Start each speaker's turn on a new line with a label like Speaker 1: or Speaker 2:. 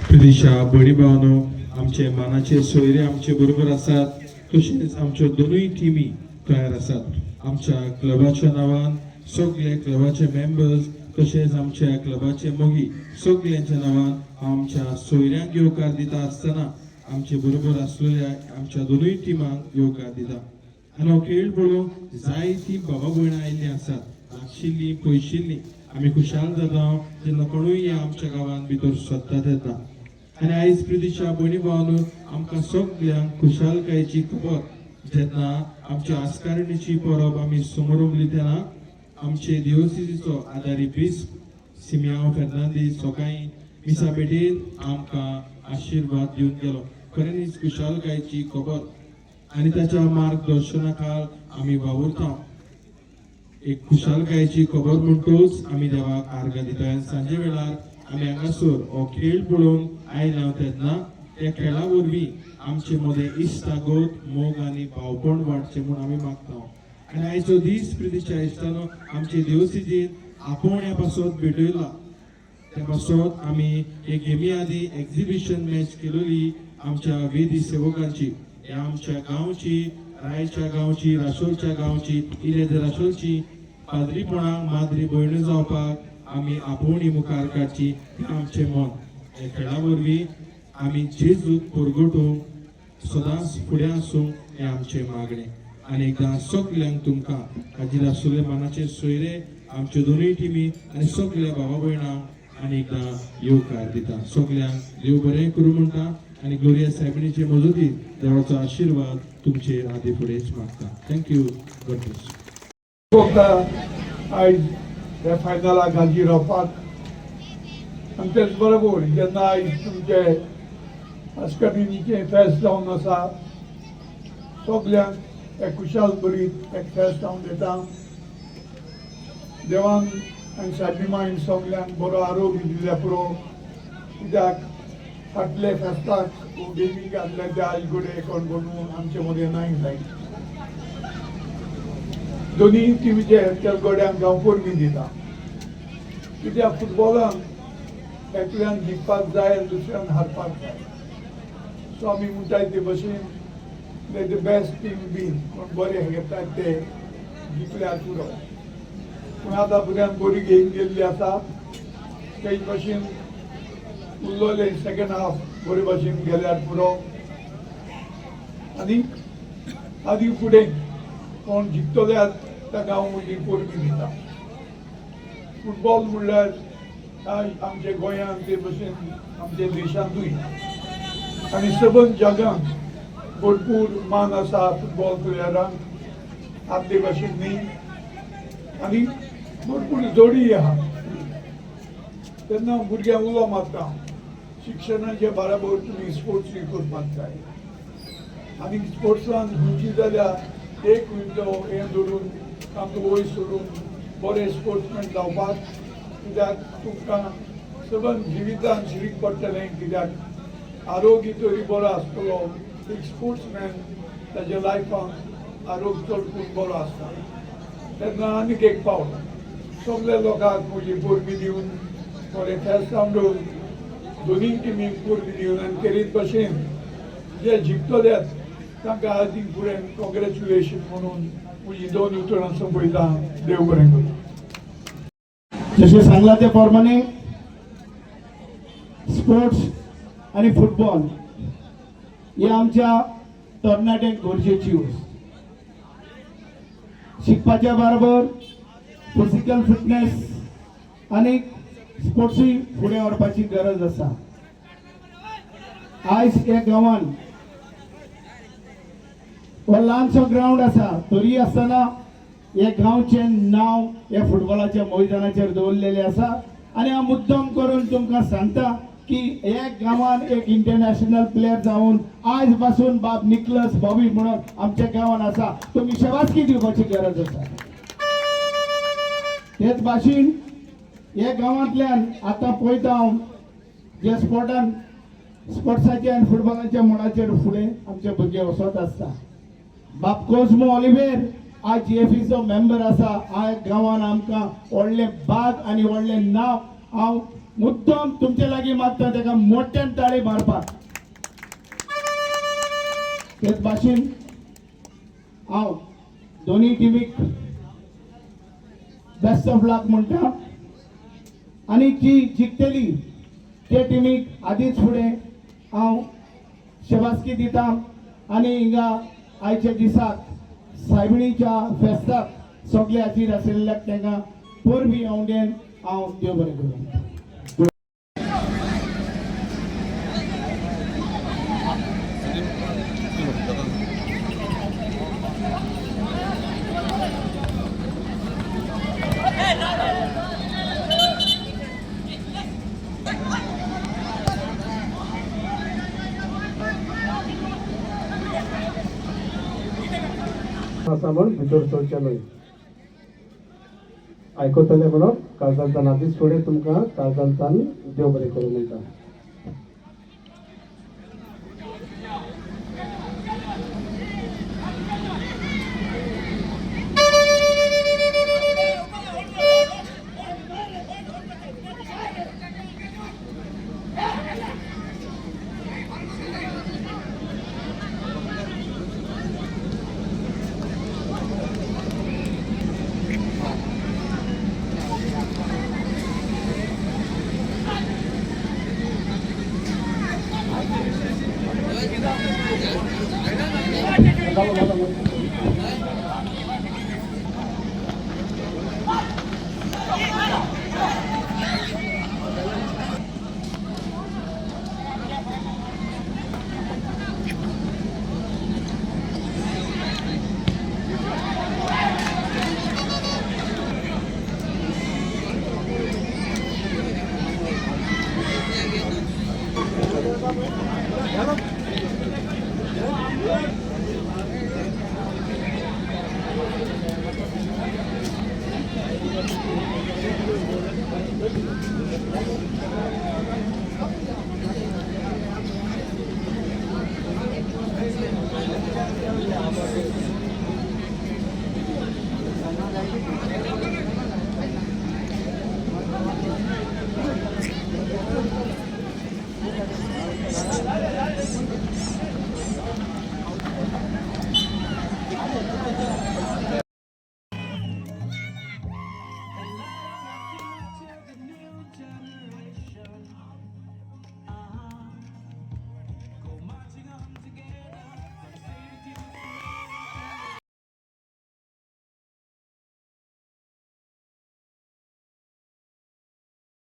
Speaker 1: प्रदिशा बडी भावनो आमचे मानाचे सोयरे आमचे बरोबर असतात तसेच आमच्या दोनूय टिमी तयार असतात आमच्या क्लबाच्या नावान सगळे क्लबाचे मेंबर्स तसेच आमच्या क्लबाचे मोगी सगळ्यांच्या नावान आमच्या सोयऱ्यांक येवकार दिता आसतना आमचे बरोबर असलेल्या आमच्या दोनूय टिमांक येवकार दिता आणि हो खेळ पळोवन जायती बाबा भयणां आयिल्ली आसात लागशिल्लीं पयशिल्लीं आमी खुशाल जाता जेन्ना कोणूय आमच्या गांवांत भितर सोदतात येता आणि आयज प्रदिशा बणी भावनो आमकां सगळ्यांक खुशालकायेची खबर जेन्ना आमच्या आस्कारणीची परब आमी समोर उमली तेन्ना आमचे दिवोसीचो आदारी बिस्प सिमियांव फेर्नांदीस सकाळीं मिसा पेटेन आमकां आशिर्वाद दिवन गेलो खरेंच खुशालकायेची खबर आणि त्याच्या मार्गदर्शना खाल आमी वावुरता एक खुशालकायेची खबर म्हणटोच आमी देवाक आर्गां दिता आनी सांजे वेळार आमी हांगासर हो खेळ पळोवन आयला तेन्ना त्या खेळा वरवीं आमचे मदें इश्टागत मोग आनी भावपण वाडचें म्हूण आमी मागता आनी आयचो दीस प्रदिशा इश्टानो आमचे देवसिजीन आपूण ह्या पासत भेटयला त्या पासत आमी एक गेमी आदी एक्झिबिशन मॅच केलेली आमच्या वेदी सेवकांची ह्या आमच्या गांवची रायच्या गांवची रासोलच्या गांवची इरेद रासोलची पाद्रीपणाक माद्री भयण जावपाक आमी आपोवणी मुखार काडची हें आमचें मन हे खेळा वरवीं आमी जेजूक परगटूंक सदांच फुडें आसूं हें आमचें मागणें आनी एकदां सगल्यांक तुमकां हाजीर आशिल्ले मानाचे सोयरे आमच्यो दोनूय टिमी आनी सगल्या भावा भयणांक आनी एकदां येवकार दिता सगल्यांक देव बरें करूं म्हणटा आणि ग्लोरिया साहेबणीचे मजूती देवाचो आशीर्वाद तुमचे आदी फुडेंच मागता थँक्यू गॉड ब्लेस
Speaker 2: आयज ह्या फायनलाक हाजीर रावपाक आनी तेच बरोबर जेन्ना आयज तुमचे आस्कारणीचें फेस्त जावन आसा सगल्यांक एक खुशाल बरीत एक फेस्त हांव दिता देवान आनी सायबी मायन सगल्यांक बरो आरोग्य दिल्या पुरो कित्याक फाटले फेस्ताक गेमी घातले ते आयज घोडे कोण कोण आमचे मदें नाय जाय दोनी टिमीचे गोड्यांक हांव परबी दिता कित्याक फुटबॉलान एकल्यान जिखपाक जाय दुसऱ्यान हारपाक जाय सो आमी म्हणटाय ते भशेन द बेस्ट टीम बीन कोण बरे घेतात ते जिखल्यार पुरो पूण आतां भुरग्यांक बरी गेम गेल्ली आसा तेच भशेन उरलोले सेकंड हाफ बरे भशेन गेल्यार पुरो आनी आदी फुडें कोण जिखतल्यार ताका हांव म्हजी परबी दिता फुटबॉल म्हणल्यार आमच्या गोंयांत ते भशेन आमच्या देशांतूय आनी सबंद जगांत भरपूर मान आसा फुटबॉल प्लेयरांक आदले भशेन न्ही आनी भरपूर जोडी आहा तेन्ना भुरग्यांक उलो मारता शिक्षणाचे बराबर तुमी स्पोर्ट्सूय करपाक जाय आनी स्पोर्ट्सान खंयची जाल्यार एक विंडो हें धरून आमकां वयर सोडून बरे स्पोर्ट्समॅन जावपाक कित्याक तुमकां सबंद जिवितान शिरीक पडटलें कित्याक आरोग्य तरी बरो आसतलो एक स्पोर्ट्समॅन ताच्या लायफान आरोग्य चड खूब बरो आसता तेन्ना आनीक एक पावल सगल्या लोकांक म्हजी परबी दिवन बरें फेस्त हांव दोनूय टिमीक परबी दिवन आनी केरीत भशेन जे जिखतल्यात तांकां आदी फुडें कॉंग्रेच्युलेशन म्हणून म्हजी दोन उतरां सोंपयता देव बरें करूं
Speaker 3: जशें सांगला ते प्रमाणे स्पोर्ट्स आणि फुटबॉल हे आमच्या तरणाट्यांक गरजेची वस्त शिकपाच्या बरोबर फिजिकल फिटनेस आणि स्पोर्ट्सूय फुडें व्हरपाची गरज आसा आयज ह्या गांवांत हो ल्हानसो ग्राउंड आसा तरी आसतना हे गांवचें नांव ह्या फुटबॉलाच्या मैदानाचेर दवरलेलें आसा आनी हांव मुद्दम करून तुमकां सांगता की ह्या गांवांत एक इंटरनॅशनल प्लेयर जावन आयज पासून बाब निकलस बॉबी म्हणून आमच्या गांवांत आसा तुमी शबासकी दिवपाची गरज आसा तेच भाशेन ह्या गांवांतल्यान आतां पळयता हांव जे स्पोर्ट्साच्या आनी फुटबॉलाच्या मळाचेर फुडें आमचे भुरगे वचत आसता बाब कोस्मो ऑलिवेर आज जीएफईचो मेंबर आसा ह्या गांवांत आमकां व्हडलें बाग आनी व्हडलें नांव हांव मुद्दाम तुमचे लागी मागता तेका मोठ्यान ताळी मारपाक. तेच भाशेन हांव दोन्ही टिमीक बेस्ट ऑफ लक म्हणटा आणि जी जिखतली ते टिमीक आदीच फुडें हांव शबासकी दिता आणि हिंगा आयच्या दिसाक सायबिणीच्या फेस्ताक सगळे हाजीर आशिल्ल्याक तांकां परबी आवडेन हांव देव बरें करूं.
Speaker 4: म्हणून भितर सरचें न्हय. आयकतले म्हणून काळजांतल्यान आदीच फुडें तुमकां काळजांतल्यान देव बरें करूं म्हणटा.